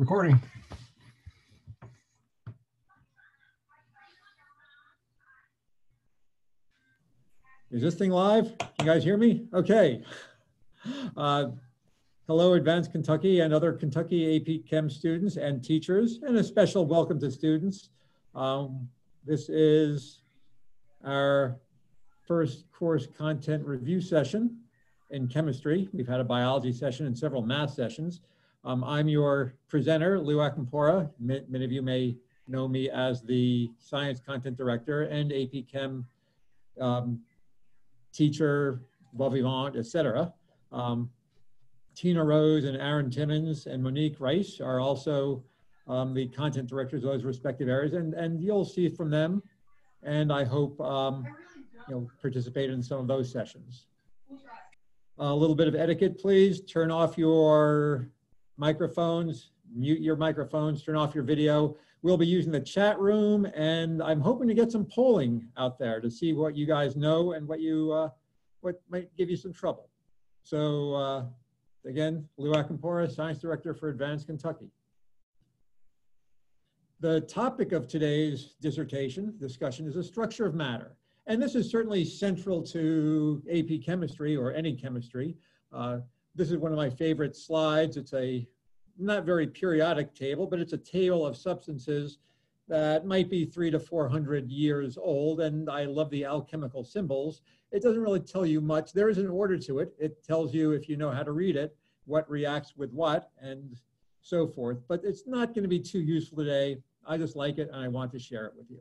Recording. Is this thing live? Can you guys hear me? Okay. Hello, Advanced Kentucky and other Kentucky AP Chem students and teachers, and a special welcome to students. This is our first course content review session in chemistry. We've had a biology session and several math sessions. I'm your presenter, Lou Akampora. Many of you may know me as the Science Content Director and AP Chem teacher, bon vivant, etc. Tina Rose and Aaron Timmons and Monique Rice are also the content directors of those respective areas, and you'll see from them, and I hope you'll participate in some of those sessions. A little bit of etiquette, please. Turn off your microphones, mute your microphones, turn off your video. We'll be using the chat room, and I'm hoping to get some polling out there to see what you guys know and what might give you some trouble. So again, Lou Akampora, Science Director for Advanced Kentucky. The topic of today's dissertation discussion is the structure of matter. And this is certainly central to AP chemistry or any chemistry. This is one of my favorite slides. It's a not very periodic table, but it's a table of substances that might be 300 to 400 years old. And I love the alchemical symbols. It doesn't really tell you much. There is an order to it. It tells you, if you know how to read it, what reacts with what and so forth. But it's not going to be too useful today. I just like it and I want to share it with you.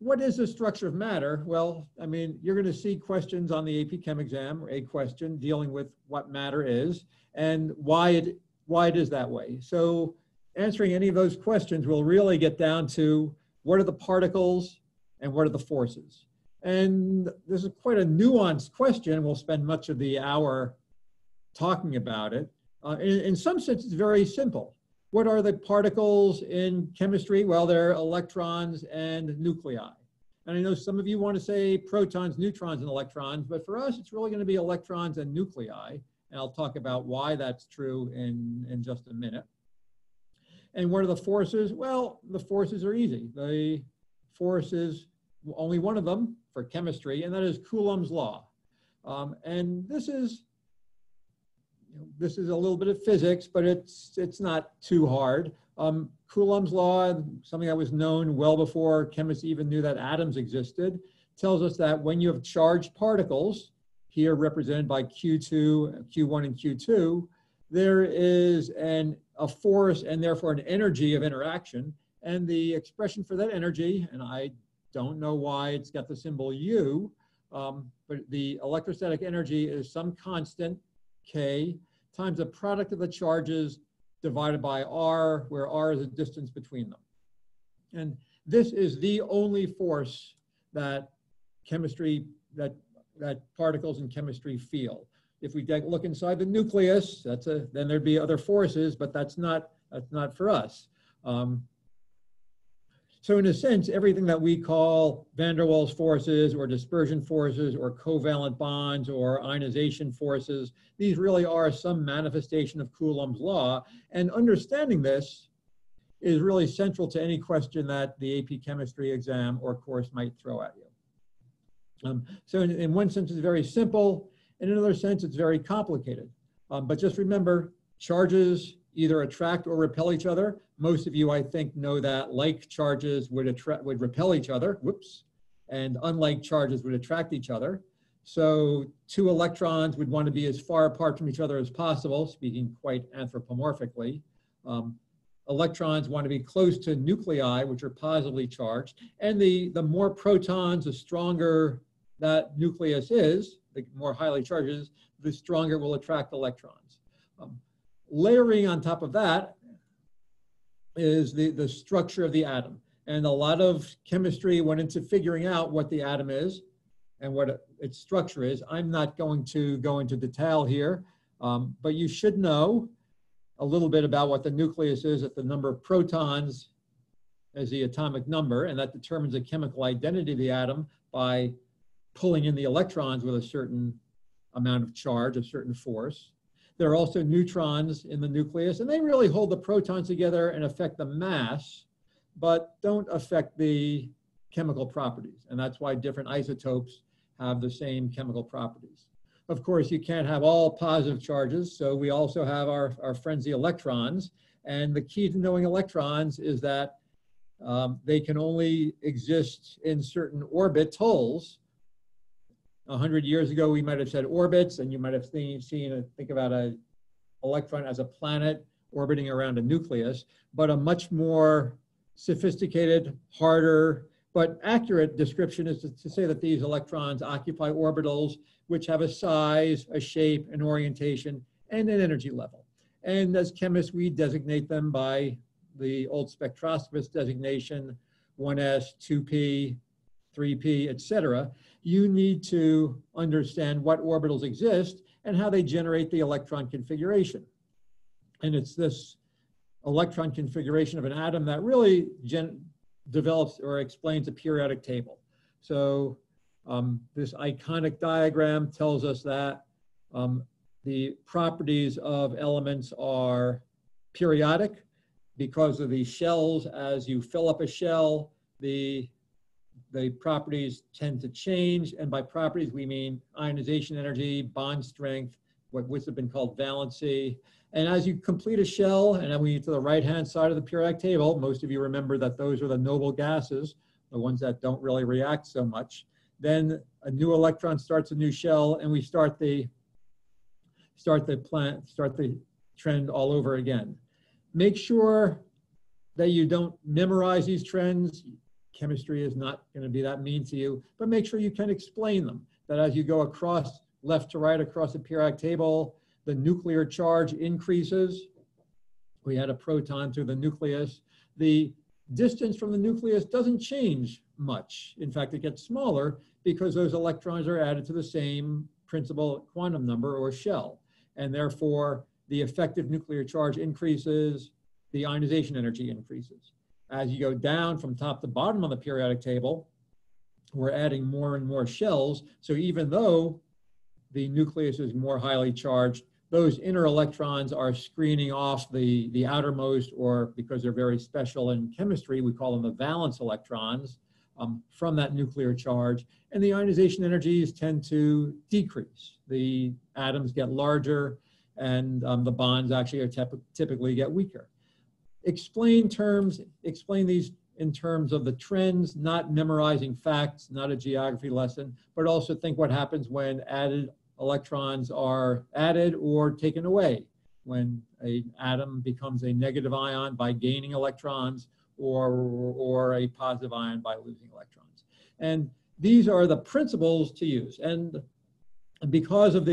What is the structure of matter? Well, I mean, you're going to see questions on the AP Chem exam, or a question dealing with what matter is and why it is that way. So answering any of those questions will really get down to what are the particles and what are the forces. And this is quite a nuanced question. We'll spend much of the hour talking about it. In some sense, it's very simple. What are the particles in chemistry? Well, they're electrons and nuclei. And I know some of you want to say protons, neutrons, and electrons, but for us, it's really going to be electrons and nuclei. And I'll talk about why that's true in just a minute. And what are the forces? Well, the forces are easy. The force is only one of them for chemistry, and that is Coulomb's law. And this is a little bit of physics, but it's not too hard. Coulomb's law, something that was known well before chemists even knew that atoms existed, tells us that when you have charged particles, here represented by Q1 and Q2, there is a force and therefore an energy of interaction. And the expression for that energy, and I don't know why it's got the symbol U, but the electrostatic energy is some constant, K, times the product of the charges divided by R, where R is the distance between them. And this is the only force that that particles in chemistry feel. If we look inside the nucleus, then there'd be other forces, but that's not for us. So in a sense, everything that we call van der Waals forces or dispersion forces or covalent bonds or ionization forces, these really are some manifestation of Coulomb's law. And understanding this is really central to any question that the AP Chemistry exam or course might throw at you. So in one sense, it's very simple. In another sense, it's very complicated. But just remember, charges either attract or repel each other. Most of you, I think, know that like charges would repel each other, whoops, and unlike charges would attract each other. So two electrons would want to be as far apart from each other as possible, speaking quite anthropomorphically. Electrons want to be close to nuclei, which are positively charged. And the more protons, the stronger that nucleus is, the more highly charged it is, the stronger it will attract electrons. Layering on top of that is the structure of the atom. And a lot of chemistry went into figuring out what the atom is and what its structure is. I'm not going to go into detail here, but you should know a little bit about what the nucleus is at the number of protons as the atomic number, and that determines the chemical identity of the atom by pulling in the electrons with a certain amount of charge, a certain force. There are also neutrons in the nucleus, and they really hold the protons together and affect the mass, but don't affect the chemical properties. And that's why different isotopes have the same chemical properties. Of course, you can't have all positive charges, so we also have our friends, the electrons. And the key to knowing electrons is that they can only exist in certain orbitals. 100 years ago, we might have said orbits, and you might have think about an electron as a planet orbiting around a nucleus, but a much more sophisticated, harder, but accurate description is to say that these electrons occupy orbitals which have a size, a shape, an orientation, and an energy level. And as chemists, we designate them by the old spectroscopist designation, 1s, 2p, 3p, etc. You need to understand what orbitals exist and how they generate the electron configuration. And it's this electron configuration of an atom that really develops or explains a periodic table. So this iconic diagram tells us that the properties of elements are periodic because of the shells. As you fill up a shell, the properties tend to change. And by properties, we mean ionization energy, bond strength, what would have been called valency. And as you complete a shell, and then we get to the right-hand side of the periodic table, most of you remember that those are the noble gases, the ones that don't really react so much. Then a new electron starts a new shell, and we start the trend all over again. Make sure that you don't memorize these trends. Chemistry is not going to be that mean to you, but make sure you can explain them. That as you go across left to right across the periodic table, the nuclear charge increases. We had a proton through the nucleus. The distance from the nucleus doesn't change much. In fact, it gets smaller because those electrons are added to the same principal quantum number or shell. And therefore, the effective nuclear charge increases, the ionization energy increases. As you go down from top to bottom on the periodic table, we're adding more and more shells. So even though the nucleus is more highly charged, those inner electrons are screening off the outermost, or because they're very special in chemistry, we call them the valence electrons, from that nuclear charge. And the ionization energies tend to decrease. The atoms get larger, and the bonds actually are typically get weaker. Explain these in terms of the trends, not memorizing facts, not a geography lesson, but also think what happens when added electrons are added or taken away, when an atom becomes a negative ion by gaining electrons, or a positive ion by losing electrons. And these are the principles to use. And because of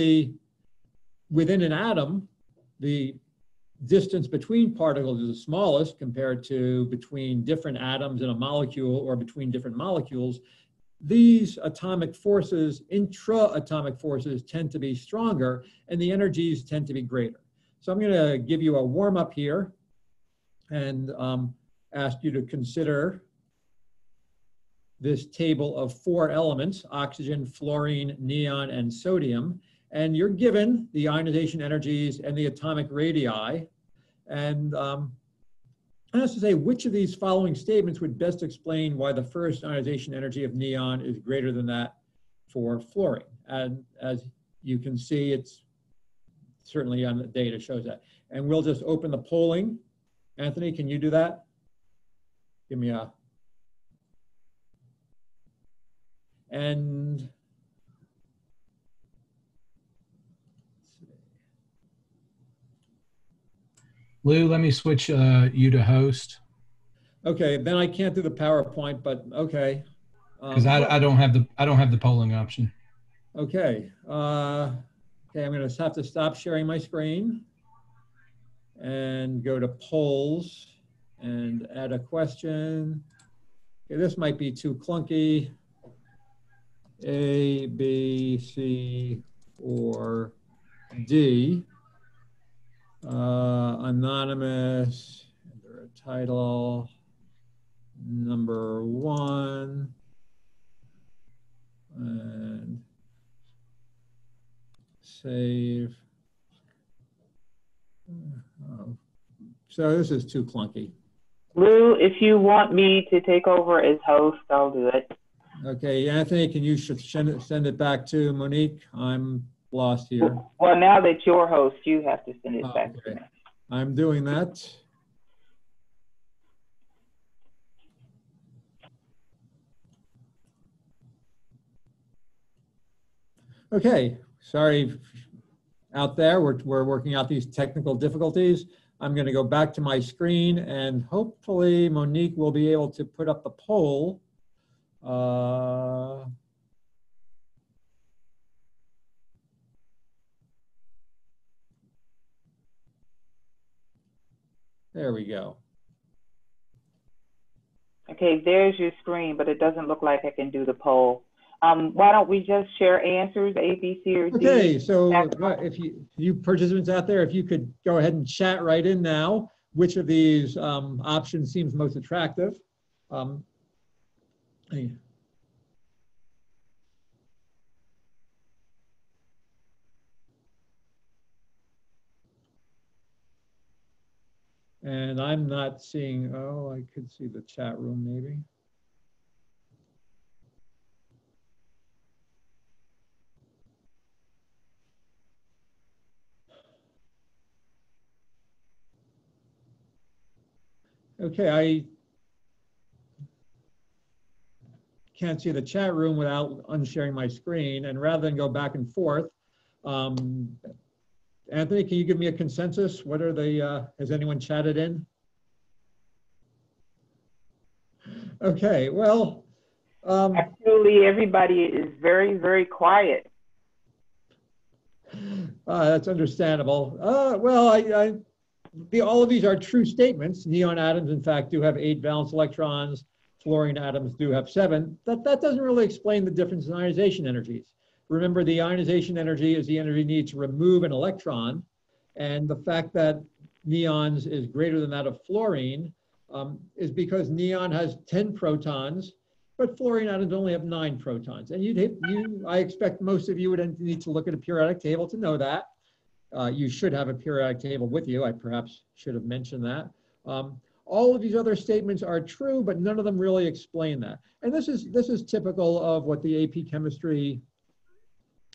within an atom, the distance between particles is the smallest compared to between different atoms in a molecule or between different molecules, these atomic forces, intra-atomic forces, tend to be stronger and the energies tend to be greater. So I'm going to give you a warm-up here and ask you to consider this table of 4 elements: oxygen, fluorine, neon, and sodium. And you're given the ionization energies and the atomic radii. And I have to say, which of these following statements would best explain why the first ionization energy of neon is greater than that for fluorine? And as you can see, it's certainly on the data shows that. And we'll just open the polling. Anthony, can you do that? Give me a... And Lou, let me switch you to host. Okay, then I can't do the PowerPoint, but okay. Because I don't have the polling option. Okay. Okay, I'm going to have to stop sharing my screen and go to polls and add a question. Okay, this might be too clunky. A, B, C, or D. Anonymous, enter a title, number 1, and save. So this is too clunky. Lou, if you want me to take over as host, I'll do it. Okay, Anthony, can you send it back to Monique? I'm lost here. Well, now that you're host, you have to send it back to me. I'm doing that. Okay, sorry out there. We're working out these technical difficulties. I'm going to go back to my screen and hopefully Monique will be able to put up the poll. There we go. Okay, there's your screen, but it doesn't look like I can do the poll. Why don't we just share answers, A, B, C, or D? Okay, so if you participants out there, if you could go ahead and chat right in now, which of these options seems most attractive? And I'm not seeing, oh, I could see the chat room maybe. Okay, I can't see the chat room without unsharing my screen. And rather than go back and forth, Anthony, can you give me a consensus? What are the, has anyone chatted in? Okay, well. Actually, everybody is very, very quiet. That's understandable. Well, all of these are true statements. Neon atoms, in fact, do have 8 valence electrons. Fluorine atoms do have 7. That doesn't really explain the difference in ionization energies. Remember, the ionization energy is the energy needed to remove an electron. And the fact that neons is greater than that of fluorine is because neon has 10 protons, but fluorine atoms only have 9 protons. And I expect most of you would need to look at a periodic table to know that. You should have a periodic table with you. I perhaps should have mentioned that. All of these other statements are true, but none of them really explain that. And this is typical of what the AP Chemistry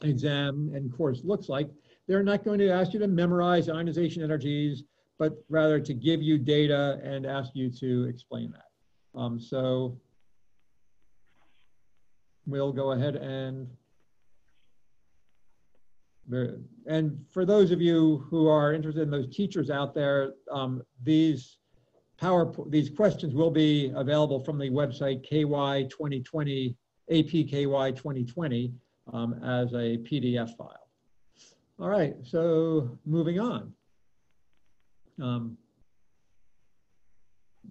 exam and course looks like. They're not going to ask you to memorize ionization energies, but rather to give you data and ask you to explain that. So we'll go ahead and for those of you who are interested in those teachers out there, these questions will be available from the website KY 2020, APKY 2020 as a PDF file. All right, so moving on.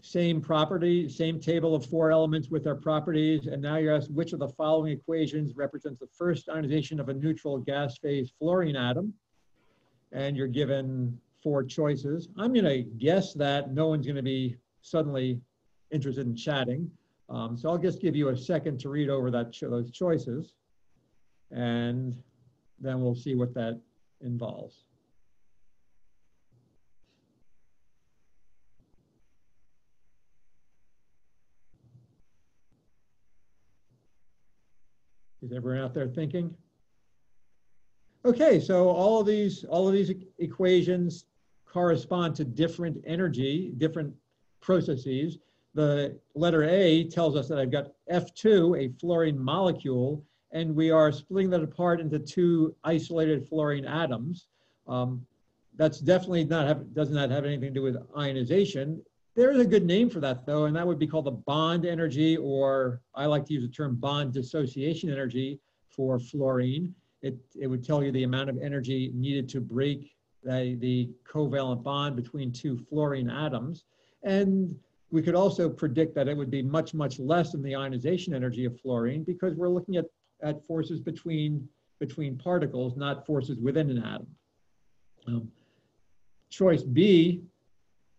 Same property, same table of 4 elements with their properties, and now you're asked which of the following equations represents the first ionization of a neutral gas phase fluorine atom, and you're given 4 choices. I'm going to guess that no one's going to be suddenly interested in chatting, so I'll just give you a second to read over those choices, and then we'll see what that involves. Is everyone out there thinking? Okay, so all of these equations correspond to different energy, different processes. The letter A tells us that I've got F2, a fluorine molecule, and we are splitting that apart into 2 isolated fluorine atoms. That's definitely does not have anything to do with ionization. There is a good name for that though, and that would be called the bond energy, or I like to use the term bond dissociation energy for fluorine. It would tell you the amount of energy needed to break the covalent bond between 2 fluorine atoms. And we could also predict that it would be much, much less than the ionization energy of fluorine because we're looking at forces between particles, not forces within an atom. Choice B,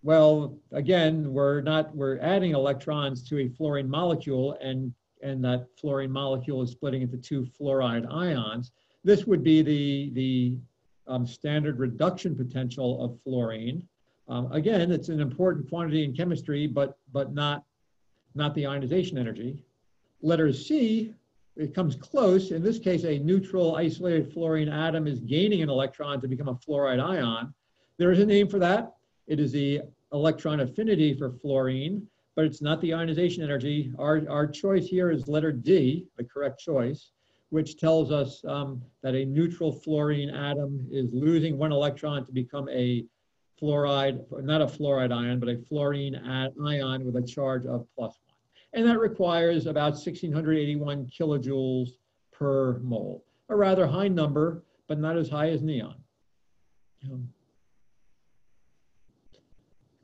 well, again, we're adding electrons to a fluorine molecule and that fluorine molecule is splitting into 2 fluoride ions. This would be the standard reduction potential of fluorine. Again, it's an important quantity in chemistry, but not the ionization energy. Letter C, it comes close. In this case, a neutral isolated fluorine atom is gaining an electron to become a fluoride ion. There is a name for that. It is the electron affinity for fluorine, but it's not the ionization energy. Our choice here is letter D, the correct choice, which tells us that a neutral fluorine atom is losing one electron to become a fluoride, not a fluoride ion, but a fluorine ion with a charge of +1. And that requires about 1,681 kilojoules per mole, a rather high number, but not as high as neon.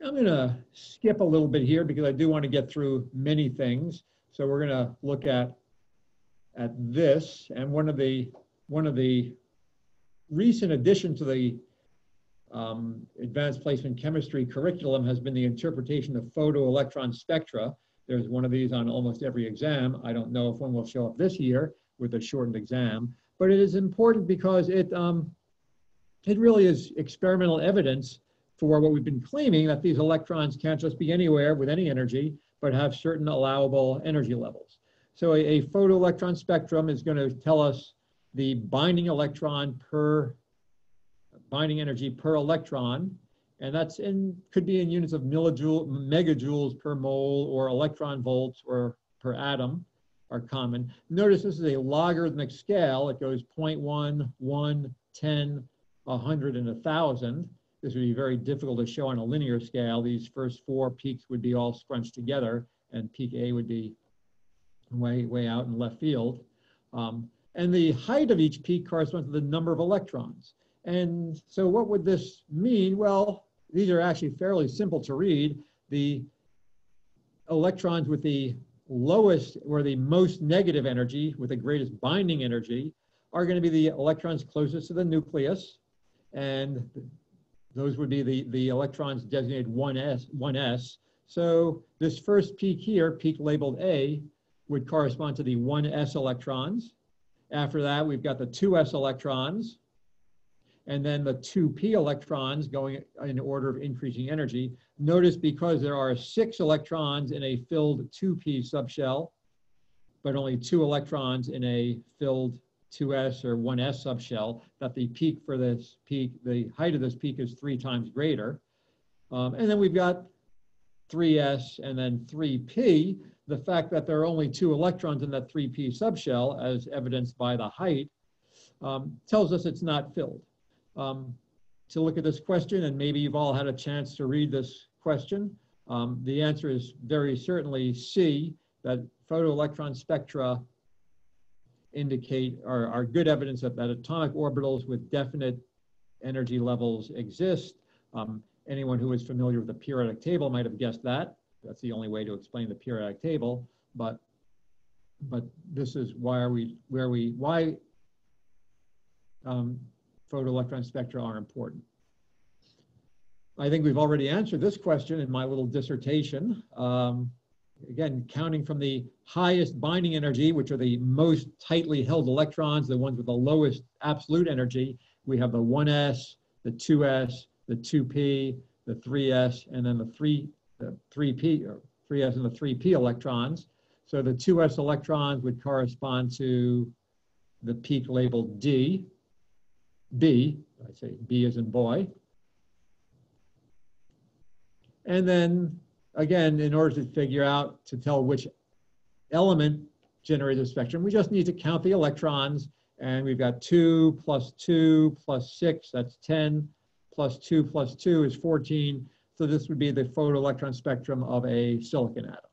I'm going to skip a little bit here because I do want to get through many things. So we're going to look at this, and one of the recent additions to the advanced placement chemistry curriculum has been the interpretation of photoelectron spectra. There's one of these on almost every exam. I don't know if one will show up this year with a shortened exam, but it is important because it really is experimental evidence for what we've been claiming, that these electrons can't just be anywhere with any energy, but have certain allowable energy levels. So a photoelectron spectrum is going to tell us the binding energy per electron, and that's could be in units of megajoules per mole, or electron volts, or per atom are common. Notice this is a logarithmic scale. It goes 0.1, 1, 10, 100, and 1,000. This would be very difficult to show on a linear scale. These first 4 peaks would be all scrunched together, and peak A would be way out in left field. And the height of each peak corresponds to the number of electrons. And so what would this mean? Well, these are actually fairly simple to read. The electrons with the lowest or the most negative energy, with the greatest binding energy, are going to be the electrons closest to the nucleus. And those would be the electrons designated 1s. So this first peak here, peak labeled A, would correspond to the 1s electrons. After that, we've got the 2s electrons, and then the 2p electrons going in order of increasing energy. Notice, because there are 6 electrons in a filled 2p subshell, but only 2 electrons in a filled 2s or 1s subshell, that the peak for this peak, the height of this peak is 3 times greater. And then we've got 3s and then 3p. The fact that there are only 2 electrons in that 3p subshell, as evidenced by the height, tells us it's not filled. To look at this question, and maybe you've all had a chance to read this question, the answer is very certainly C, that photoelectron spectra are good evidence that atomic orbitals with definite energy levels exist. Anyone who is familiar with the periodic table might have guessed that. That's the only way to explain the periodic table. But this is why photoelectron spectra are important. I think we've already answered this question in my little dissertation. Again, counting from the highest binding energy, which are the most tightly held electrons, the ones with the lowest absolute energy, we have the 1s, the 2s, the 2p, the 3s, and then the 3p, or 3s and the 3p electrons. So the 2s electrons would correspond to the peak labeled D, B, I say B as in boy. And then, again, in order to tell which element generates the spectrum, we just need to count the electrons, and we've got 2 plus 2 plus 6, that's 10, plus 2 plus 2 is 14. So this would be the photoelectron spectrum of a silicon atom.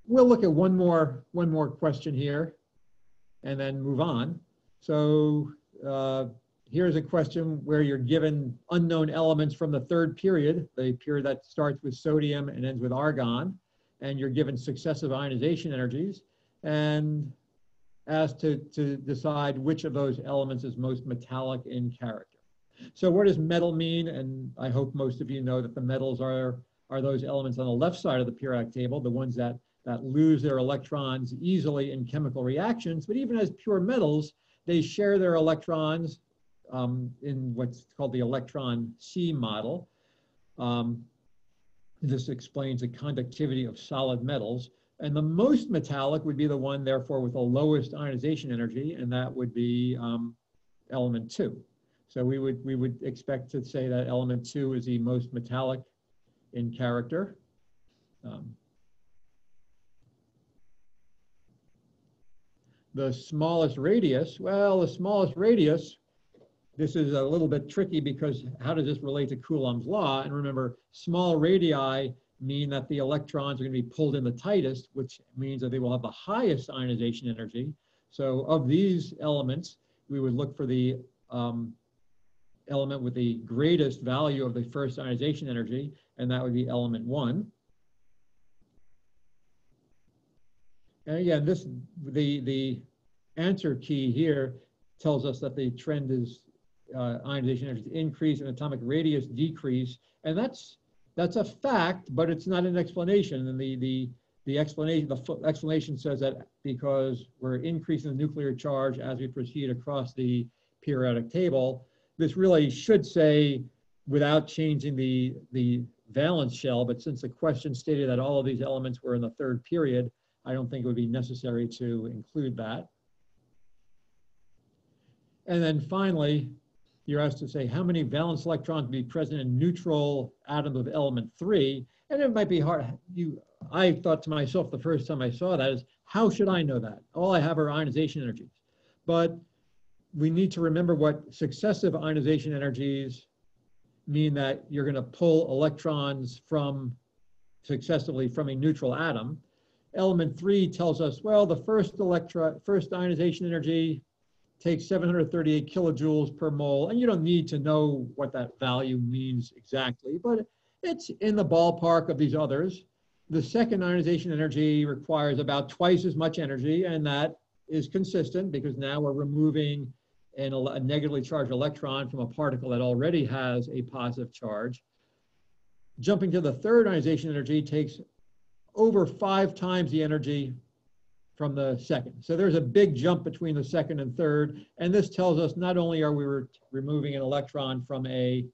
We'll look at one more question here and then move on. So here's a question where you're given unknown elements from the 3rd period, the period that starts with sodium and ends with argon, and you're given successive ionization energies, and asked to decide which of those elements is most metallic in character. So what does metal mean? And I hope most of you know that the metals are those elements on the left side of the periodic table, the ones that that lose their electrons easily in chemical reactions, but even as pure metals, they share their electrons in what's called the electron C model. This explains the conductivity of solid metals. And the most metallic would be the one, therefore, with the lowest ionization energy, and that would be element 2. So we would expect to say that element 2 is the most metallic in character. The smallest radius, well, the smallest radius, this is a little bit tricky because how does this relate to Coulomb's law? And remember, small radii mean that the electrons are going to be pulled in the tightest, which means that they will have the highest ionization energy. So of these elements, we would look for the element with the greatest value of the first ionization energy, and that would be element 1. And again, the answer key here tells us that the trend is ionization energy increase and atomic radius decrease, and that's a fact, but it's not an explanation. And the explanation says that because we're increasing the nuclear charge as we proceed across the periodic table, this really should say without changing the valence shell, but since the question stated that all of these elements were in the third period, I don't think it would be necessary to include that. And then finally, you're asked to say how many valence electrons would be present in neutral atoms of element 3. And it might be hard. I thought to myself the first time I saw that is, how should I know that? All I have are ionization energies. But we need to remember what successive ionization energies mean, that you're going to pull electrons from successively from a neutral atom. Element 3 tells us, well, the first ionization energy takes 738 kilojoules per mole, and you don't need to know what that value means exactly, but it's in the ballpark of these others. The second ionization energy requires about twice as much energy, and that is consistent because now we're removing a negatively charged electron from a particle that already has a positive charge. Jumping to the third ionization energy takes over 5 times the energy from the second. So there's a big jump between the second and third. And this tells us not only are we removing an electron from a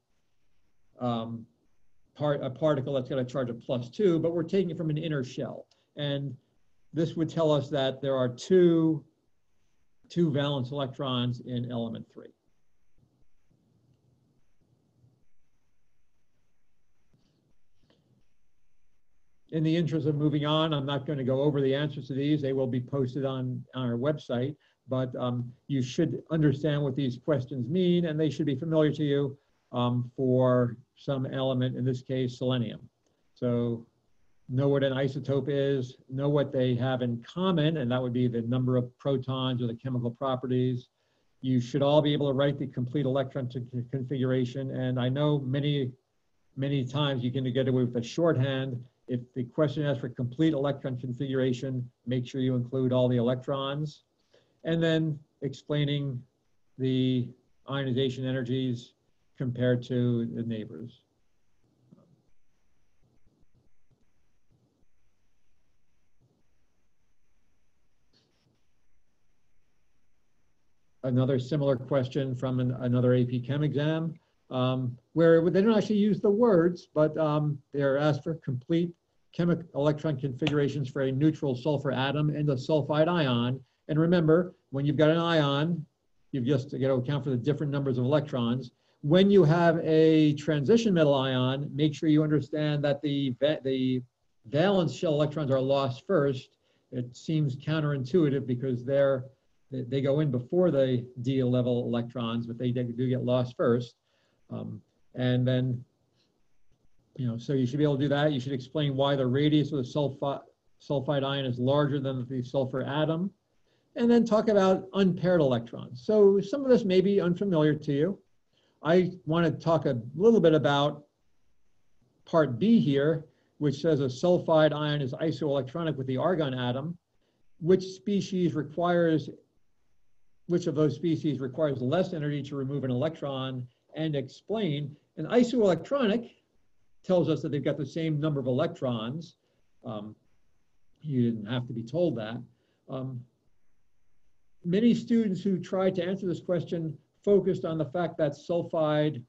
particle that's got a charge of +2, but we're taking it from an inner shell. And this would tell us that there are two valence electrons in element 3. In the interest of moving on, I'm not going to go over the answers to these. They will be posted on our website, but you should understand what these questions mean, and they should be familiar to you for some element, in this case, selenium. So know what an isotope is, know what they have in common, and that would be the number of protons or the chemical properties. You should all be able to write the complete electron configuration, and I know many times you can get away with a shorthand. If the question asks for complete electron configuration, make sure you include all the electrons, and then explaining the ionization energies compared to the neighbors. Another similar question from another AP Chem exam, where they don't actually use the words, but they're asked for complete chemical electron configurations for a neutral sulfur atom and a sulfide ion. And remember, when you've got an ion, you've just got to account for the different numbers of electrons. When you have a transition metal ion, make sure you understand that the valence shell electrons are lost first. It seems counterintuitive because they go in before the D level electrons, but they do get lost first. And then, so you should be able to do that. You should explain why the radius of the sulfide ion is larger than the sulfur atom. And then talk about unpaired electrons. So some of this may be unfamiliar to you. I want to talk a little bit about part B here, which says a sulfide ion is isoelectronic with the argon atom. Which of those species requires less energy to remove an electron, and explain. An isoelectronic tells us that they've got the same number of electrons. You didn't have to be told that. Many students who tried to answer this question focused on the fact that sulfide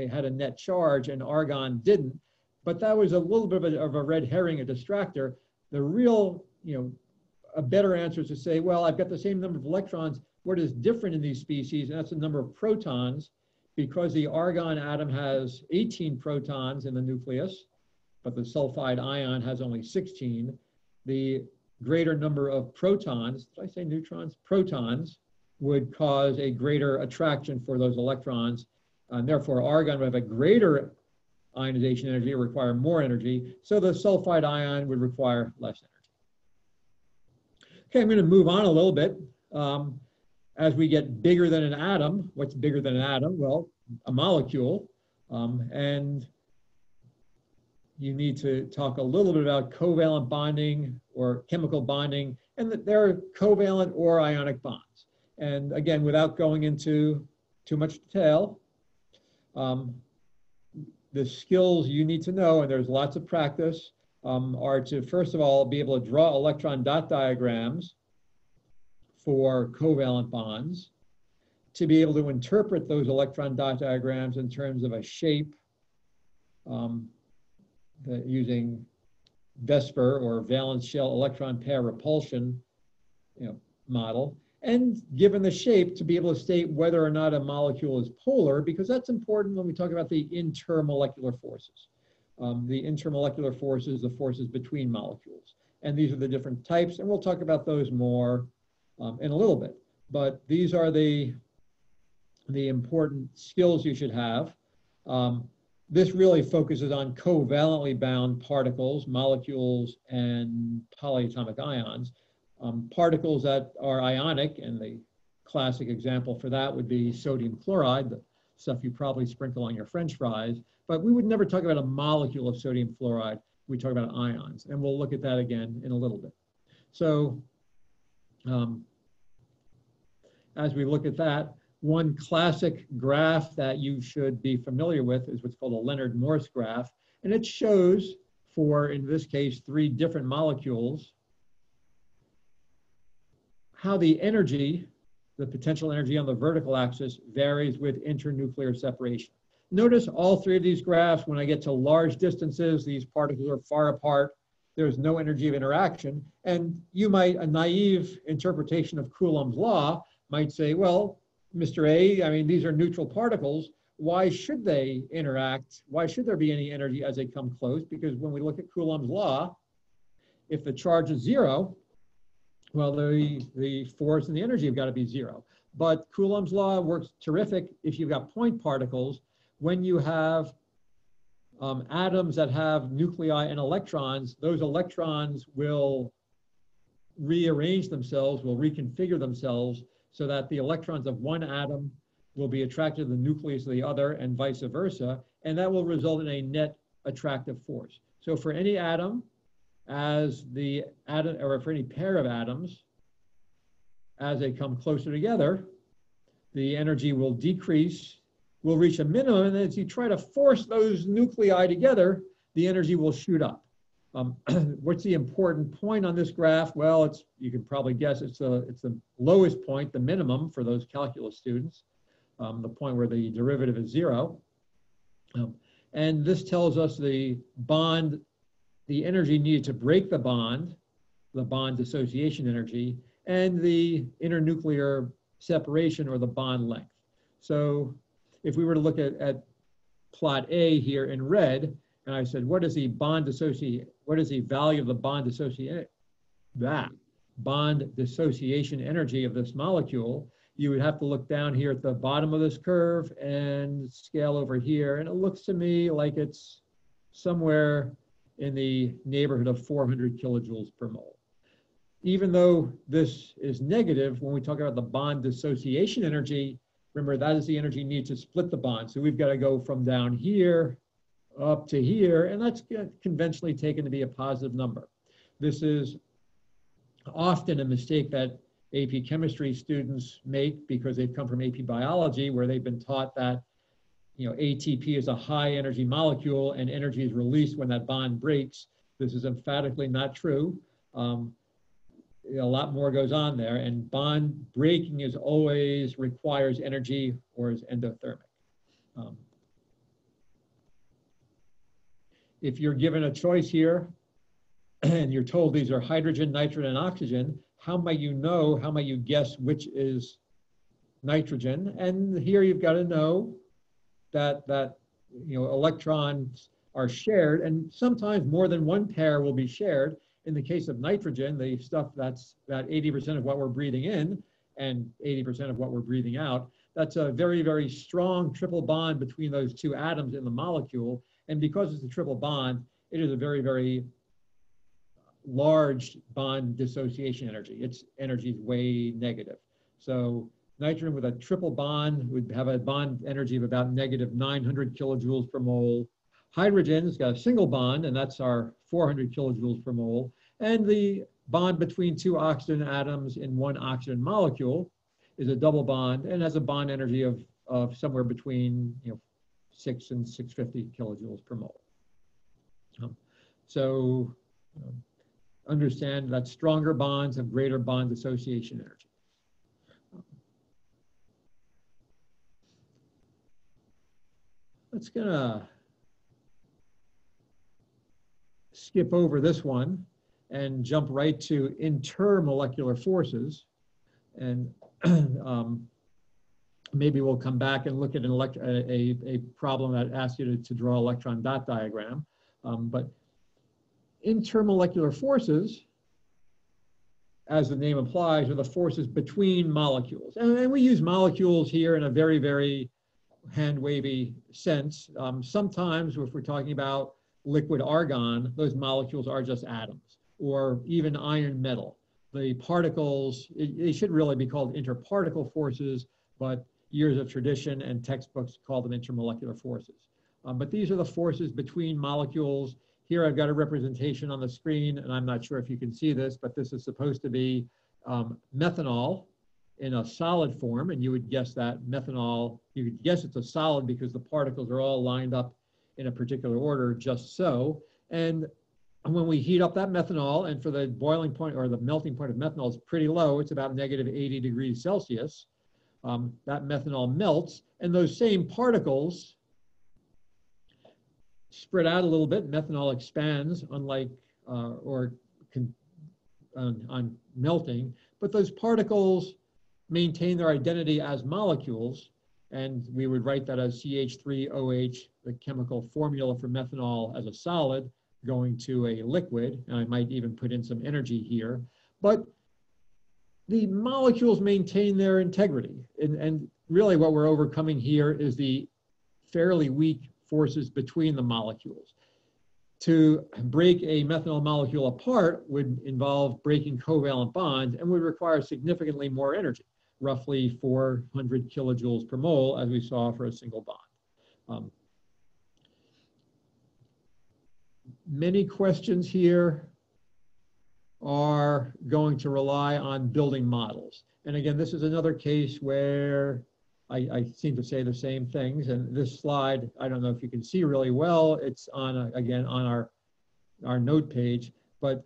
had a net charge and argon didn't, but that was a little bit of a red herring, a distractor. The real, a better answer is to say, well, I've got the same number of electrons. What is different in these species? And that's the number of protons, because the argon atom has 18 protons in the nucleus, but the sulfide ion has only 16. The greater number of protons, did I say neutrons? Protons would cause a greater attraction for those electrons. And therefore, argon would have a greater ionization energy, require more energy. So the sulfide ion would require less energy. Okay, I'm going to move on a little bit. As we get bigger than an atom, what's bigger than an atom? Well, a molecule. And you need to talk a little bit about covalent bonding or chemical bonding, and that there are covalent or ionic bonds. And again, without going into too much detail, the skills you need to know, and there's lots of practice, are to, first of all, be able to draw electron dot diagrams for covalent bonds, to be able to interpret those electron dot diagrams in terms of a shape, using VSEPR or valence shell electron pair repulsion model, and given the shape, to be able to state whether or not a molecule is polar, because that's important when we talk about the intermolecular forces. The intermolecular forces, the forces between molecules. And these are the different types, and we'll talk about those more in a little bit. But these are the important skills you should have. This really focuses on covalently bound particles, molecules, and polyatomic ions. Particles that are ionic, and the classic example for that would be sodium chloride, the stuff you probably sprinkle on your French fries. But we would never talk about a molecule of sodium fluoride. We talk about ions, and we'll look at that again in a little bit. So as we look at that, one classic graph that you should be familiar with is what's called a Leonard-Morse graph. And it shows for, in this case, 3 different molecules, how the energy, the potential energy on the vertical axis, varies with internuclear separation. Notice all 3 of these graphs, when I get to large distances, these particles are far apart. There's no energy of interaction. And you might, a naive interpretation of Coulomb's law might say, well, Mr. A, I mean, these are neutral particles. Why should they interact? Why should there be any energy as they come close? Because when we look at Coulomb's law, if the charge is 0, well, the force and the energy have got to be 0. But Coulomb's law works terrific if you've got point particles. When you have atoms that have nuclei and electrons, those electrons will rearrange themselves, will reconfigure themselves, so that the electrons of one atom will be attracted to the nucleus of the other and vice versa, and that will result in a net attractive force. So for any atom, as the atom, or for any pair of atoms, as they come closer together, the energy will decrease, will reach a minimum, and as you try to force those nuclei together, the energy will shoot up. What's the important point on this graph? Well, you can probably guess it's the lowest point, the minimum for those calculus students, the point where the derivative is 0. And this tells us the bond, the energy needed to break the bond dissociation energy, and the internuclear separation or the bond length. So if we were to look at plot A here in red, and I said, what is the value of the bond dissociation energy of this molecule? You would have to look down here at the bottom of this curve and scale over here. And it looks to me like it's somewhere in the neighborhood of 400 kilojoules per mole. Even though this is negative, when we talk about the bond dissociation energy, remember that is the energy needed to split the bond. So we've got to go from down here up to here, and that's conventionally taken to be a positive number. This is often a mistake that AP chemistry students make because they've come from AP biology, where they've been taught that ATP is a high energy molecule and energy is released when that bond breaks. This is emphatically not true. A lot more goes on there, and bond breaking is always requires energy or is endothermic. If you're given a choice here and you're told these are hydrogen, nitrogen, and oxygen, how might you guess which is nitrogen? And here you've got to know that electrons are shared, and sometimes more than one pair will be shared. In the case of nitrogen, the stuff that's about 80% of what we're breathing in and 80% of what we're breathing out, that's a very, very strong triple bond between those two atoms in the molecule. And because it's a triple bond, it is a very, very large bond dissociation energy. Its energy is way negative. So nitrogen with a triple bond would have a bond energy of about negative 900 kilojoules per mole. Hydrogen's got a single bond, and that's our 400 kilojoules per mole. And the bond between two oxygen atoms in one oxygen molecule is a double bond and has a bond energy of somewhere between 6 and 650 kilojoules per mole. Understand that stronger bonds have greater bond dissociation energy. Let's gonna skip over this one and jump right to intermolecular forces. And maybe we'll come back and look at a problem that asks you to draw electron dot diagram. But intermolecular forces, as the name implies, are the forces between molecules. And we use molecules here in a very, very hand-wavy sense. Sometimes if we're talking about liquid argon, those molecules are just atoms, or even iron metal. The particles, they should really be called interparticle forces, but years of tradition and textbooks call them intermolecular forces. But these are the forces between molecules. Here I've got a representation on the screen, and I'm not sure if you can see this, but this is supposed to be methanol in a solid form, and you would guess that methanol, you would guess it's a solid because the particles are all lined up in a particular order, just so. And when we heat up that methanol, and for the boiling point or the melting point of methanol is pretty low, it's about negative 80 degrees Celsius, that methanol melts, and those same particles spread out a little bit. Methanol expands, unlike on melting, but those particles maintain their identity as molecules, and we would write that as CH3OH, the chemical formula for methanol as a solid going to a liquid, and I might even put in some energy here, but the molecules maintain their integrity. And really what we're overcoming here is the fairly weak forces between the molecules. To break a methanol molecule apart would involve breaking covalent bonds and would require significantly more energy, roughly 400 kilojoules per mole, as we saw for a single bond. Many questions here are going to rely on building models. And again, this is another case where I seem to say the same things. And this slide, I don't know if you can see really well, it's on, again, on our note page, but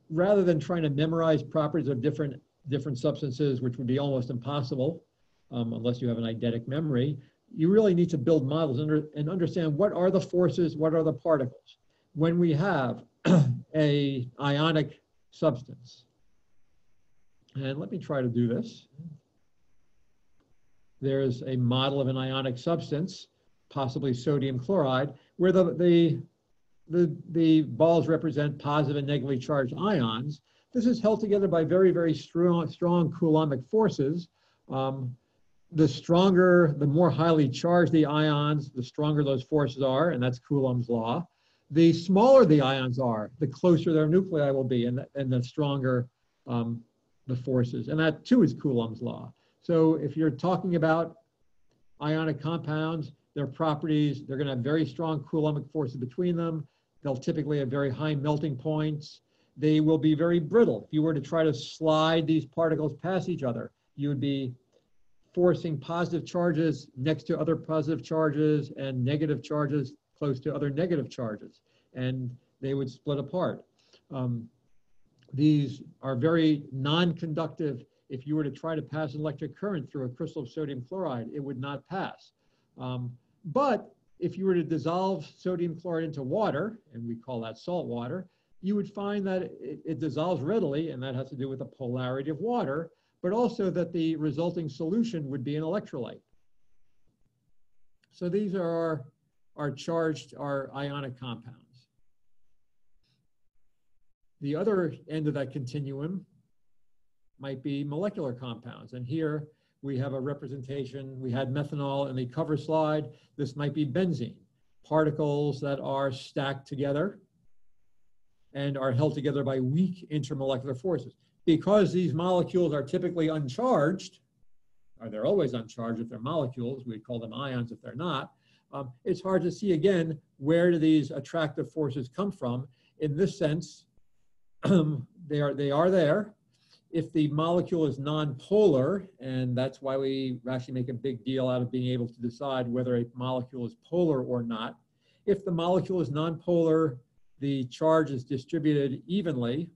rather than trying to memorize properties of different substances, which would be almost impossible unless you have an eidetic memory, you really need to build models and understand what are the forces, what are the particles. When we have a ionic substance, and let me try to do this. There's a model of an ionic substance, possibly sodium chloride, where the balls represent positive and negatively charged ions. This is held together by very, very strong Coulombic forces. The stronger, the more highly charged the ions, the stronger those forces are, and that's Coulomb's law. The smaller the ions are, the closer their nuclei will be, and the stronger the forces. And that too is Coulomb's law. So if you're talking about ionic compounds, their properties, they're going to have very strong Coulombic forces between them. They'll typically have very high melting points. They will be very brittle. If you were to try to slide these particles past each other, you would be forcing positive charges next to other positive charges and negative charges close to other negative charges, and they would split apart. These are very non-conductive. If you were to try to pass an electric current through a crystal of sodium chloride, it would not pass. But if you were to dissolve sodium chloride into water, and we call that salt water, you would find that it dissolves readily, and that has to do with the polarity of water, but also that the resulting solution would be an electrolyte. So these are our charged, our ionic compounds. The other end of that continuum might be molecular compounds. And here we have a representation. We had methanol in the cover slide. This might be benzene, particles that are stacked together and are held together by weak intermolecular forces. Because these molecules are typically uncharged, or they're always uncharged if they're molecules, we call them ions if they're not, it's hard to see, again, where do these attractive forces come from. In this sense, they are there. If the molecule is nonpolar, and that's why we actually make a big deal out of being able to decide whether a molecule is polar or not. If the molecule is nonpolar, the charge is distributed evenly.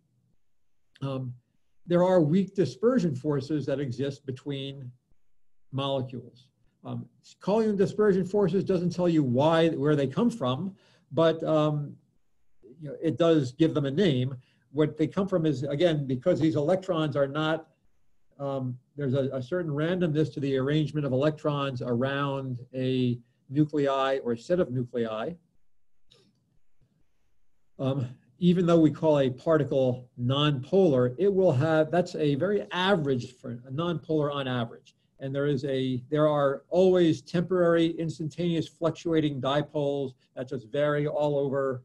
There are weak dispersion forces that exist between molecules. Calling them dispersion forces doesn't tell you where they come from, but it does give them a name. What they come from is, again, because these electrons are not, there's a certain randomness to the arrangement of electrons around a nuclei or a set of nuclei. Even though we call a particle nonpolar, it will have, that's a very average for a nonpolar on average. And there are always temporary, instantaneous fluctuating dipoles that just vary all over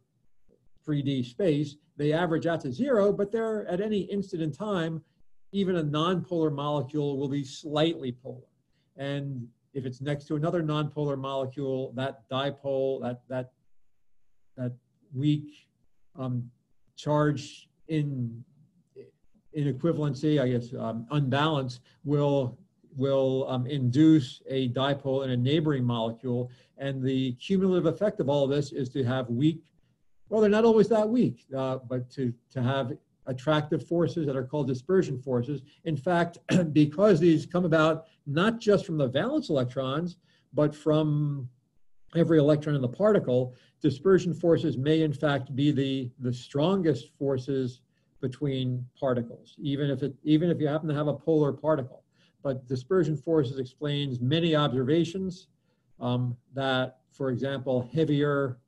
3D space. They average out to zero, but they're at any instant in time, even a nonpolar molecule will be slightly polar. And if it's next to another nonpolar molecule, that dipole, that weak charge in equivalency, I guess, unbalance, will induce a dipole in a neighboring molecule. And the cumulative effect of all of this is to have weak, well, they're not always that weak, but to have attractive forces that are called dispersion forces. In fact, because these come about not just from the valence electrons, but from every electron in the particle, dispersion forces may in fact be the strongest forces between particles, even if you happen to have a polar particle. But dispersion forces explains many observations that, for example, heavier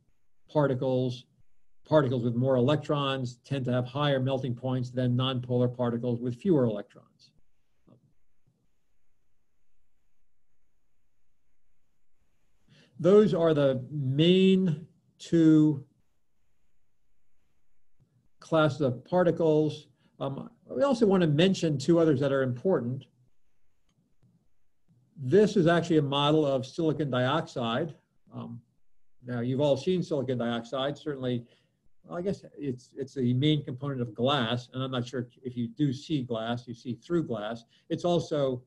particles with more electrons tend to have higher melting points than nonpolar particles with fewer electrons. Those are the main two classes of particles. We also want to mention two others that are important. This is actually a model of silicon dioxide. Now, you've all seen silicon dioxide. Certainly, well, I guess it's the main component of glass, and I'm not sure if you do see glass, you see through glass. It's also,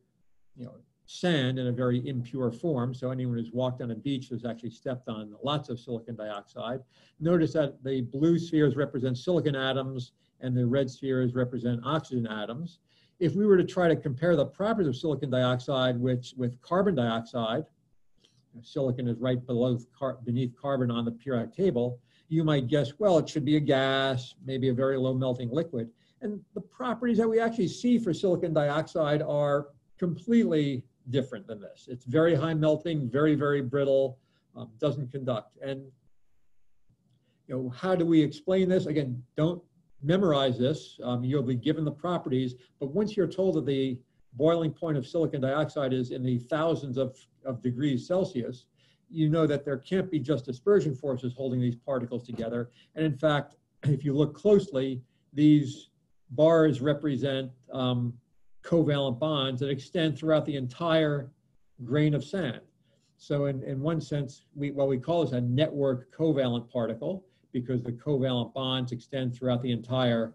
sand in a very impure form. So anyone who's walked on a beach has actually stepped on lots of silicon dioxide. Notice that the blue spheres represent silicon atoms and the red spheres represent oxygen atoms. If we were to try to compare the properties of silicon dioxide with carbon dioxide, silicon is right beneath carbon on the periodic table, you might guess, well, it should be a gas, maybe a very low melting liquid. And the properties that we actually see for silicon dioxide are completely different than this. It's very high melting, very, very brittle, doesn't conduct. And how do we explain this? Again, don't memorize this. You'll be given the properties, but once you're told that the boiling point of silicon dioxide is in the thousands of degrees Celsius, you know that there can't be just dispersion forces holding these particles together. And in fact, if you look closely, these bars represent covalent bonds that extend throughout the entire grain of sand. So in one sense, what we call is a network covalent particle, because the covalent bonds extend throughout the entire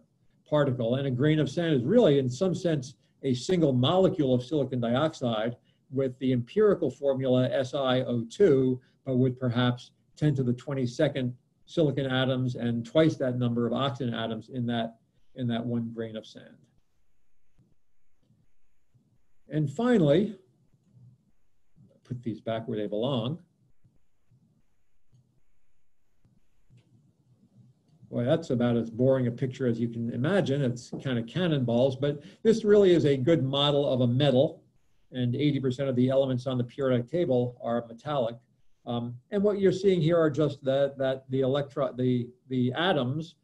particle. And a grain of sand is really, in some sense, a single molecule of silicon dioxide with the empirical formula SiO2, but with perhaps 10 to the 22nd silicon atoms and twice that number of oxygen atoms in that 1 grain of sand. And finally, put these back where they belong. Boy, that's about as boring a picture as you can imagine. It's kind of cannonballs, but this really is a good model of a metal, and 80% of the elements on the periodic table are metallic. And what you're seeing here are just the atoms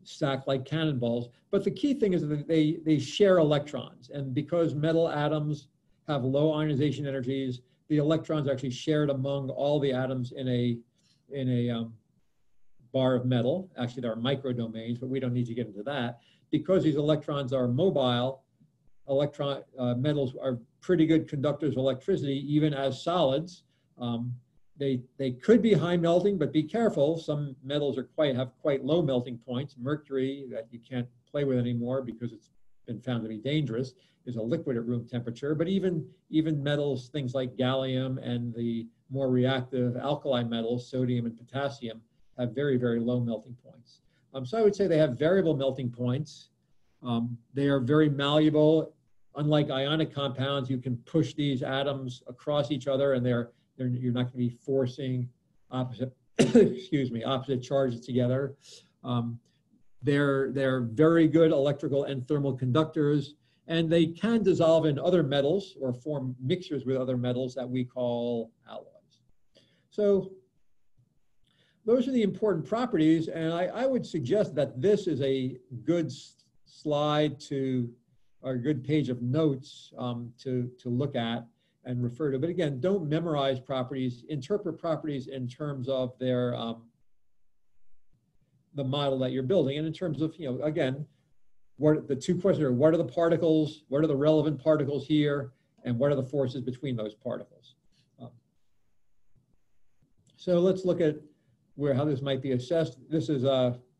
stacked like cannonballs. But the key thing is that they share electrons, and because metal atoms have low ionization energies, the electrons are actually shared among all the atoms in a bar of metal. Actually, there are microdomains, but we don't need to get into that. Because these electrons are mobile, metals are pretty good conductors of electricity, even as solids. They could be high melting, but be careful. Some metals have quite low melting points. Mercury, that you can't play with anymore because it's been found to be dangerous, is a liquid at room temperature. But even metals, things like gallium and the more reactive alkali metals, sodium and potassium, have very, very low melting points. So I would say they have variable melting points. They are very malleable. Unlike ionic compounds, you can push these atoms across each other, and you're not going to be forcing opposite opposite charges together. They're very good electrical and thermal conductors, and they can dissolve in other metals or form mixtures with other metals that we call alloys. So those are the important properties, and I would suggest that this is a good slide or a good page of notes to look at and refer to. But again, don't memorize properties, interpret properties in terms of their the model that you're building, and in terms of, again, the two questions are: what are the particles, what are the relevant particles here, and what are the forces between those particles? So let's look at how this might be assessed. This is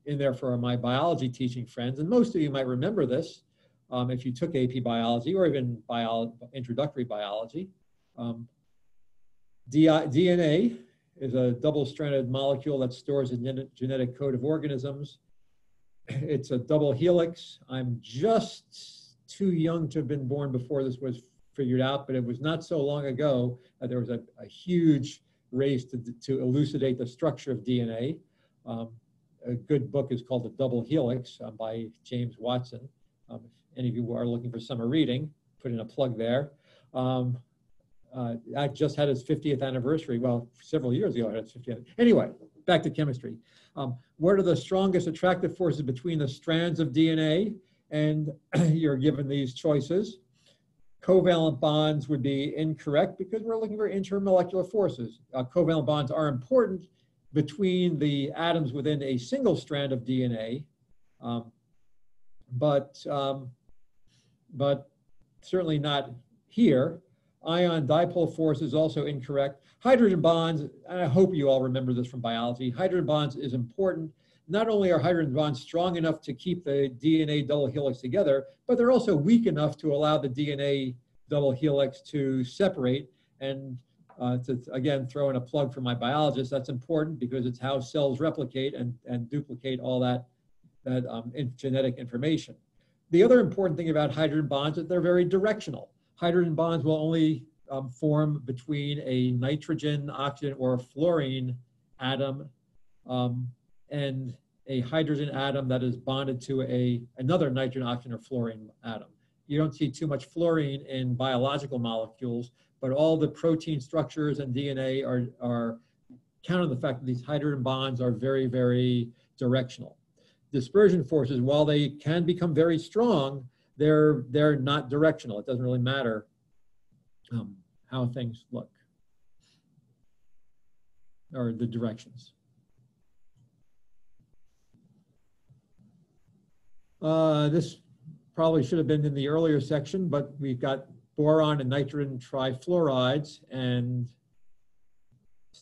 in there for my biology teaching friends, and most of you might remember this if you took AP biology or even introductory biology. DNA is a double-stranded molecule that stores a genetic code of organisms. It's a double helix. I'm just too young to have been born before this was figured out, but it was not so long ago that there was a huge race to elucidate the structure of DNA. A good book is called The Double Helix by James Watson. If any of you are looking for summer reading, put in a plug there. I just had its 50th anniversary. Well, several years ago, I had its 50th. Anyway, back to chemistry. What are the strongest attractive forces between the strands of DNA? And you're given these choices. Covalent bonds would be incorrect because we're looking for intermolecular forces. Covalent bonds are important between the atoms within a single strand of DNA, but certainly not here. Ion dipole force is also incorrect. Hydrogen bonds, and I hope you all remember this from biology, hydrogen bonds is important. Not only are hydrogen bonds strong enough to keep the DNA double helix together, but they're also weak enough to allow the DNA double helix to separate. And to, again, throw in a plug for my biologists, that's important because it's how cells replicate and duplicate all that genetic information. The other important thing about hydrogen bonds is that they're very directional. Hydrogen bonds will only form between a nitrogen, oxygen, or a fluorine atom and a hydrogen atom that is bonded to another nitrogen, oxygen, or fluorine atom. You don't see too much fluorine in biological molecules, but all the protein structures and DNA are count on the fact that these hydrogen bonds are very, very directional. Dispersion forces, while they can become very strong, they're not directional. It doesn't really matter how things look or the directions. This probably should have been in the earlier section, but we've got boron and nitrogen trifluorides, and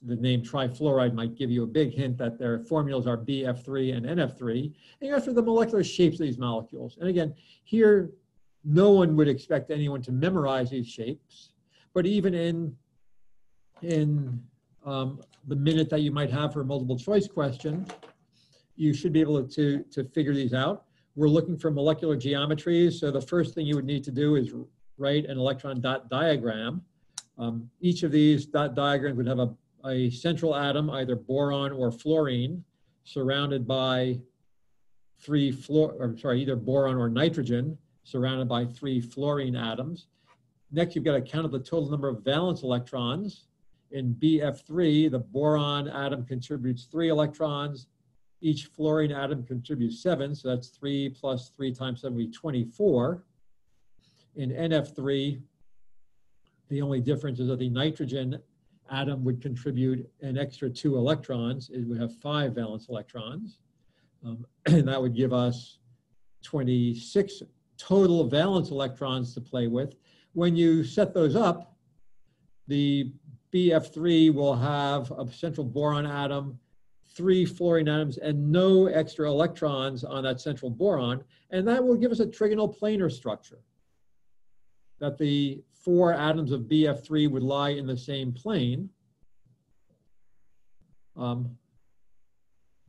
the name trifluoride might give you a big hint that their formulas are BF3 and NF3. And you have to the molecular shapes of these molecules. And again, here, no one would expect anyone to memorize these shapes, but even in the minute that you might have for a multiple choice question, you should be able to figure these out. We're looking for molecular geometries. So the first thing you would need to do is write an electron dot diagram. Each of these dot diagrams would have a central atom, either boron or fluorine, surrounded by either boron or nitrogen, surrounded by 3 fluorine atoms. Next, you've got to count the total number of valence electrons. In BF3, the boron atom contributes 3 electrons. Each fluorine atom contributes 7, so that's 3 plus 3 times 7 would be 24. In NF3, the only difference is that the nitrogen atom would contribute an extra 2 electrons. It would have 5 valence electrons. And that would give us 26 total valence electrons to play with. When you set those up, the BF3 will have a central boron atom, 3 fluorine atoms, and no extra electrons on that central boron. And that will give us a trigonal planar structure, that the 4 atoms of BF3 would lie in the same plane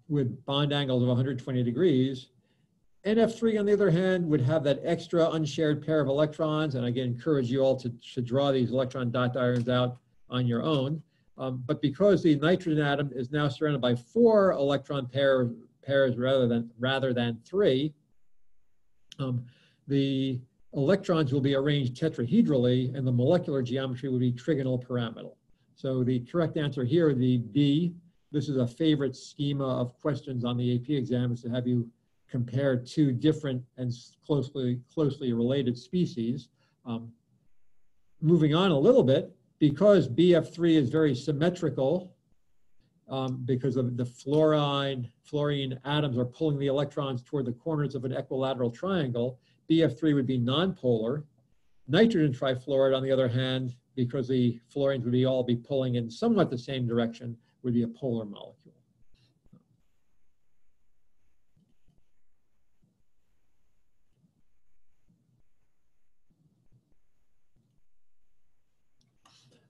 with bond angles of 120 degrees. NF3, on the other hand, would have that extra unshared pair of electrons. And again, encourage you all to draw these electron dot diagrams out on your own. But because the nitrogen atom is now surrounded by 4 electron pairs rather than 3, the electrons will be arranged tetrahedrally, and the molecular geometry would be trigonal pyramidal. So the correct answer here would be B. This is a favorite schema of questions on the AP exam, is to have you compare 2 different and closely related species. Moving on a little bit, because BF3 is very symmetrical, because of the fluorine atoms are pulling the electrons toward the corners of an equilateral triangle, BF3 would be nonpolar. Nitrogen trifluoride, on the other hand, because the fluorines would all be pulling in somewhat the same direction, would be a polar molecule.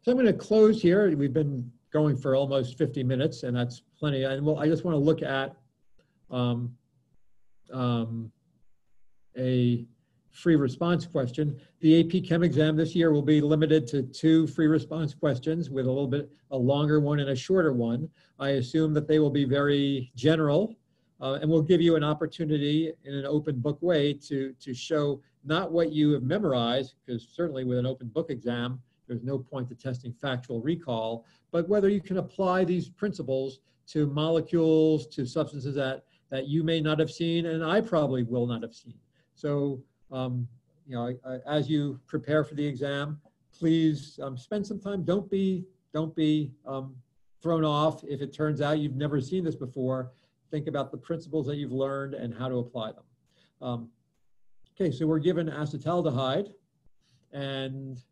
So I'm going to close here. We've been going for almost 50 minutes, and that's plenty. And I just want to look at a free response question. The AP Chem exam this year will be limited to 2 free response questions, with a longer one and a shorter one. I assume that they will be very general, and will give you an opportunity in an open book way to show not what you have memorized, because certainly with an open book exam, there's no point to testing factual recall, but whether you can apply these principles to molecules, to substances that you may not have seen, and I probably will not have seen. So, as you prepare for the exam, please spend some time. Don't be thrown off if it turns out you've never seen this before. Think about the principles that you've learned and how to apply them. Okay, so we're given acetaldehyde, and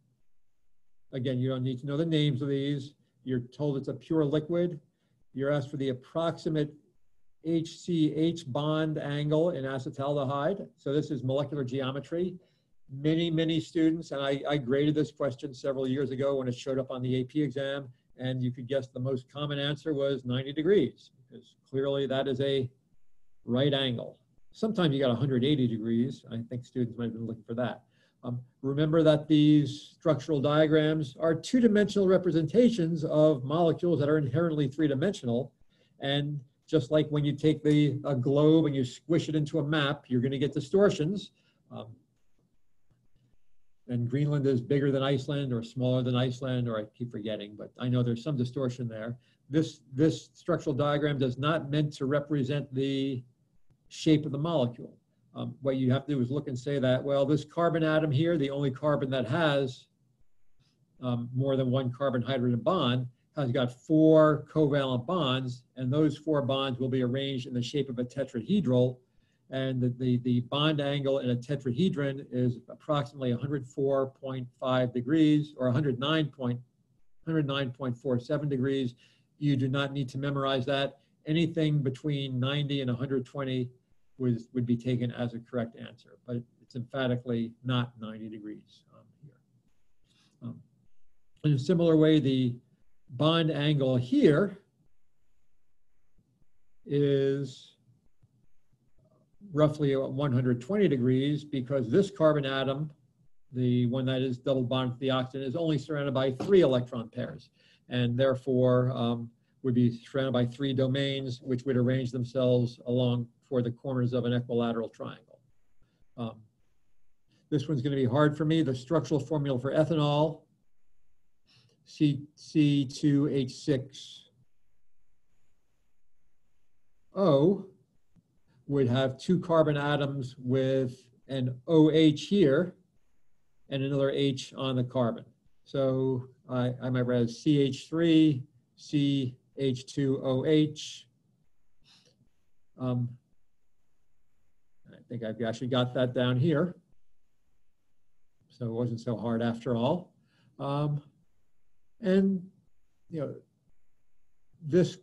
again, you don't need to know the names of these. You're told it's a pure liquid. You're asked for the approximate HCH bond angle in acetaldehyde. So this is molecular geometry. Many students, and I graded this question several years ago when it showed up on the AP exam, and you could guess the most common answer was 90 degrees, because clearly that is a right angle. Sometimes you got 180 degrees. I think students might have been looking for that. Remember that these structural diagrams are 2-dimensional representations of molecules that are inherently 3-dimensional. And just like when you take a globe and you squish it into a map, you're going to get distortions. And Greenland is bigger than Iceland or smaller than Iceland, or I keep forgetting, but I know there's some distortion there. This structural diagram does not meant to represent the shape of the molecule. What you have to do is look and say that, well, this carbon atom here, the only carbon that has more than 1 carbon-hydrogen bond, has got 4 covalent bonds, and those 4 bonds will be arranged in the shape of a tetrahedral. And the bond angle in a tetrahedron is approximately 104.5 degrees, or 109.47 degrees. You do not need to memorize that. Anything between 90 and 120 would be taken as a correct answer, but it's emphatically not 90 degrees here. In a similar way, the bond angle here is roughly 120 degrees because this carbon atom, the one that is double bonded to the oxygen, is only surrounded by 3 electron pairs, and therefore would be surrounded by 3 domains, which would arrange themselves along for the corners of an equilateral triangle. This one's going to be hard for me. The structural formula for ethanol, C2H6O, would have 2 carbon atoms with an OH here and another H on the carbon. So I might write as CH3, CH2OH. I think I've actually got that down here. So it wasn't so hard after all. And you know, this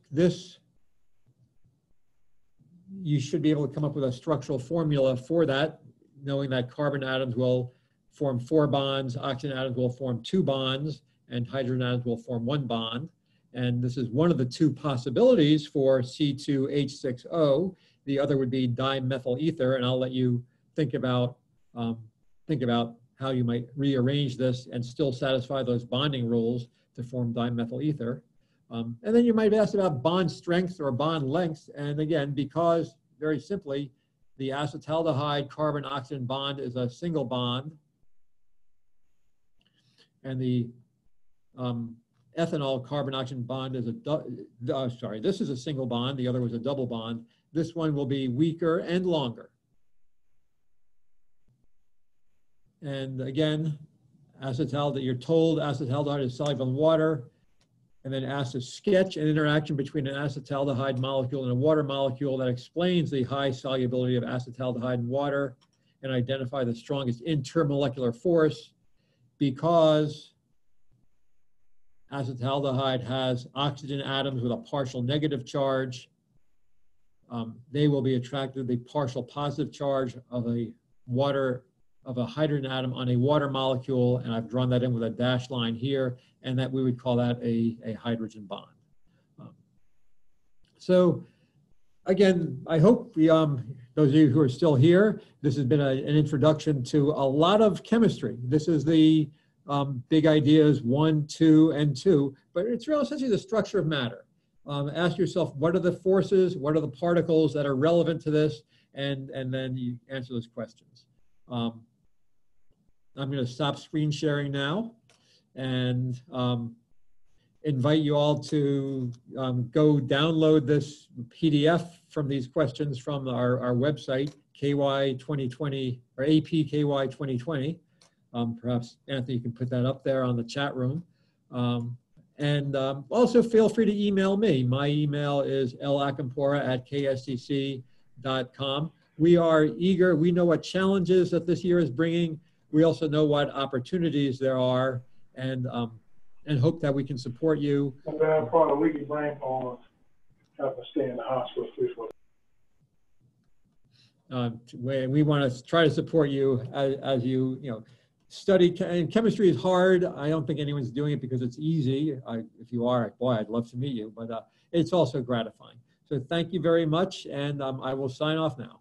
you should be able to come up with a structural formula for that, knowing that carbon atoms will form 4 bonds, oxygen atoms will form 2 bonds, and hydrogen atoms will form 1 bond. And this is one of the 2 possibilities for C2H6O. The other would be dimethyl ether, and I'll let you think about how you might rearrange this and still satisfy those bonding rules to form dimethyl ether. And then you might ask about bond strength or bond length. And again, because very simply, the acetaldehyde carbon-oxygen bond is a single bond, and the ethanol carbon-oxygen bond is this is a single bond, the other was a double bond. This one will be weaker and longer. And again, you're told acetaldehyde is soluble in water, and then asked to sketch an interaction between an acetaldehyde molecule and a water molecule that explains the high solubility of acetaldehyde in water, and identify the strongest intermolecular force because acetaldehyde has oxygen atoms with a partial negative charge. They will be attracted to the partial positive charge of a hydrogen atom on a water molecule, and I've drawn that in with a dashed line here, and that we would call that a hydrogen bond. So again, I hope those of you who are still here, this has been an introduction to a lot of chemistry. This is the big ideas 1, 2, and 2, but it's really essentially the structure of matter. Ask yourself, what are the forces, what are the particles that are relevant to this, and then you answer those questions. I'm going to stop screen sharing now and invite you all to go download this PDF from these questions from our website, KY 2020 or APKY 2020. Perhaps Anthony, you can put that up there on the chat room. And also feel free to email me. My email is lacampora@kscc.com. We are eager. We know what challenges that this year is bringing. We also know what opportunities there are, and hope that we can support you. And then part of weekly brain on have to stay in the hospital we want to try to support you as you study. And chemistry is hard. I don't think anyone's doing it because it's easy. If you are, boy, I'd love to meet you. But it's also gratifying. So thank you very much, and I will sign off now.